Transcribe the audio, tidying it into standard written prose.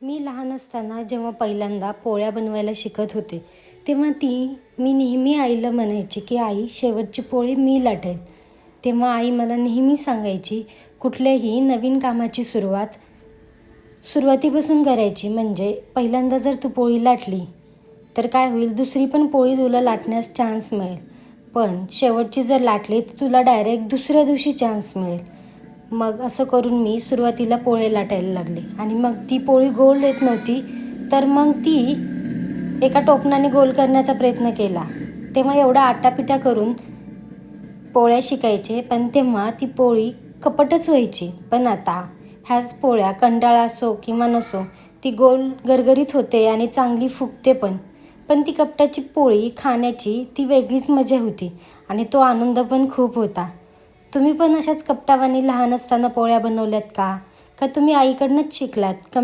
मी लहान असताना जेव्हा पहिल्यांदा पोळ्या बनवायला शिकत होते, तेव्हा मी नेहमी आईला म्हणायची की आई शेवटची पोळी मी लाटेल. तेव्हा आई मला नेहमी सांगायची, कुठल्याही नवीन कामाची सुरुवातीपासून करायची. म्हणजे पहिल्यांदा जर तू पोळी लाटली तर काय होईल, दुसरी पण पोळी तुला लाटण्यास चान्स मिळेल. पण शेवटची जर लाटली तर तुला डायरेक्ट दुसऱ्या दिवशी चान्स मिळेल. मग असं करून मी सुरुवातीला पोळे लाटायला लागले आणि मग ती पोळी गोल येत नव्हती, तर मग ती एका टोपणाने गोल करण्याचा प्रयत्न केला. तेव्हा एवढा आटापिटा करून पोळ्या शिकायचे, पण तेव्हा ती पोळी कपटच व्हायची. पण आता ह्याच पोळ्या कंटाळा असो किंवा नसो, ती गोल गरगरीत होते आणि चांगली फुगते पण ती कपटाची पोळी खाण्याची ती वेगळीच मजा होती आणि तो आनंद पण खूप होता. तुम्ही पण अशाच कपटावानी लहान असताना पोळ्या बनवल्यात का तुम्ही आईकडनंच शिकलात? कमेंट